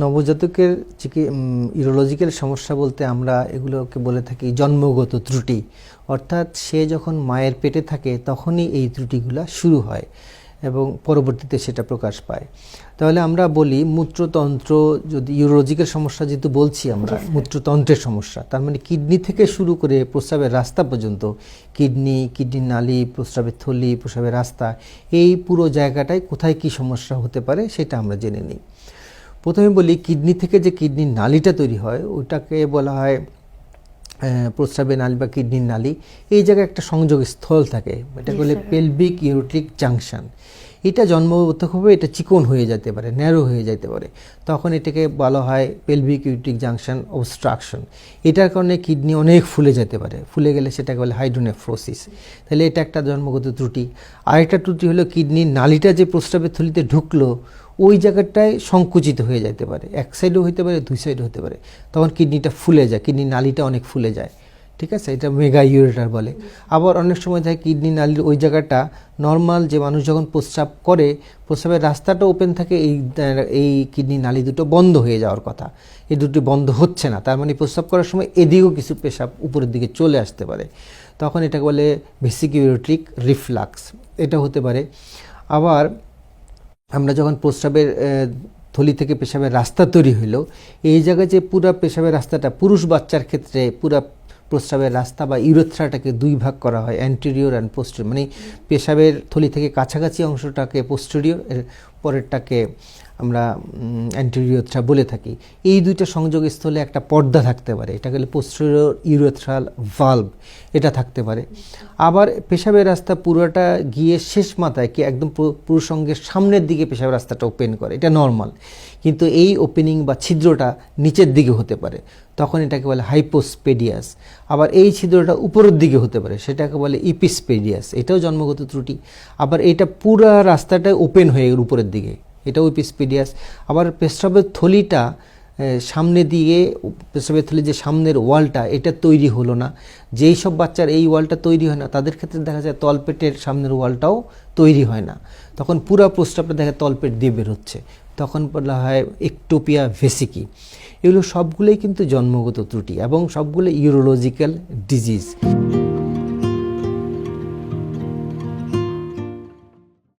নবজাতকের ইউরোলজিক্যাল সমস্যা বলতে আমরা এগুলোকে বলে থাকি জন্মগত ত্রুটি। অর্থাৎ সে যখন মায়ের পেটে থাকে তখনই এই ত্রুটিগুলো শুরু হয় এবং পরবর্তীতে সেটা প্রকাশ পায়। তাহলে আমরা বলি মূত্রতন্ত্র, যদি ইউরোলজিক্যাল সমস্যা যেহেতু বলছি আমরা, মূত্রতন্ত্রের সমস্যা, তার মানে কিডনি থেকে শুরু করে প্রস্রাবের রাস্তা পর্যন্ত, কিডনির নালী, প্রস্রাবের থলি, প্রস্রাবের রাস্তা, এই পুরো জায়গাটায় কোথায় কি সমস্যা হতে পারে সেটা আমরা জেনে নিই। প্রথমে বলি কিডনি থেকে যে কিডনির নালীটা তৈরি হয় ওটাকে বলা হয় প্রস্রাবের নালী বা কিডনির নালী। এই জায়গায় একটা সংযোগ স্থল থাকে, এটাকে বলে পেলভিক ইউরেট্রিক জাংশন। এটা জন্মগতভাবে এটা চিকন হয়ে যেতে পারে, ন্যারো হয়ে যেতে পারে, তখন এটাকে বলা হয় পেলভিক ইউরেট্রিক জাংশন অবস্ট্রাকশন। এটার কারণে কিডনি অনেক ফুলে যেতে পারে, ফুলে গেলে সেটাকে বলে হাইড্রোনেফ্রোসিস। তাহলে এটা একটা জন্মগত ত্রুটি। আরেকটা ত্রুটি হলো কিডনির নালীটা যে প্রস্রাবের থলিতে ঢুকলো ওই জায়গাটায় সংকুচিত হয়ে যেতে পারে, এক সাইডও হতে পারে, দুই সাইডও হতে পারে, তখন কিডনিটা ফুলে যায়, কিডনির নালীটা অনেক ফুলে যায়। ঠিক আছে, এটা মেগা ইউরেটার বলে। আবার অনেক সময় থাকে কিডনি নালীর ওই জায়গাটা নর্মাল, যে মানুষ যখন প্রস্রাব করে প্রস্রাবের রাস্তাটা ওপেন থাকে, এই কিডনি নালী দুটো বন্ধ হয়ে যাওয়ার কথা, এই দুটো বন্ধ হচ্ছে না, তার মানে প্রস্রাব করার সময় এদিকেও কিছু পেশাব উপরের দিকে চলে আসতে পারে, তখন এটাকে বলে ভেসিক ইউরেট্রিক রিফ্লাক্স, এটা হতে পারে। আবার আমরা যখন প্রস্রাবের থলি থেকে পেশাবের রাস্তা তৈরি হইলো, এই জায়গায় যে পুরো পেশাবের রাস্তাটা, পুরুষ বাচ্চার ক্ষেত্রে পুরো প্রস্রাবের রাস্তা বা ইউরেথ্রাটাকে দুই ভাগ করা হয়, অ্যান্টেরিয়র অ্যান্ড পোস্টেরিয়র, মানে পেশাবের থলি থেকে কাছাকাছি অংশটাকে পোস্টেরিয়র, এর পরেরটাকে আমরা অ্যান্টেরিয়র বলে থাকি। এই দুইটা সংযোগস্থলে একটা পর্দা থাকতে পারে, এটা গেলে পোস্টেরিয়র ইউরেথ্রাল ভালভ, এটা থাকতে পারে। আবার পেশাবের রাস্তা পুরোটা গিয়ে শেষ মাথায় কি একদম পুরুষাঙ্গের সামনের দিকে পেশাবের রাস্তাটা ওপেন করে, এটা নর্মাল। কিন্তু এই ওপেনিং বা ছিদ্রটা নিচের দিকে হতে পারে, তখন এটাকে বলে হাইপোস্পেডিয়াস। আবার এই ছিদ্রটা উপরের দিকে হতে পারে, সেটাকে বলে ইপিস্পেডিয়াস, এটাও জন্মগত ত্রুটি। আবার এটা পুরো রাস্তাটা ওপেন হয়ে গেল উপরের দিকে, এটাও ইপিস্পেডিয়াস। আবার পেশাবের থলিটা সামনে দিয়ে, পেশাবের থলি যে সামনের ওয়ালটা, এটা তৈরি হলো না। যেই সব বাচ্চার এই ওয়ালটা তৈরি হয় না তাদের ক্ষেত্রে দেখা যায় তলপেটের সামনের ওয়ালটাও তৈরি হয় না, তখন পুরো প্রস্রাবটা দেখা তলপেট দিয়ে বেরোচ্ছে, তখন বলা হয় একটোপিয়া ভেসিকি। এগুলো সবগুলোই কিন্তু জন্মগত ত্রুটি এবং সবগুলো ইউরোলজিক্যাল ডিজিজ।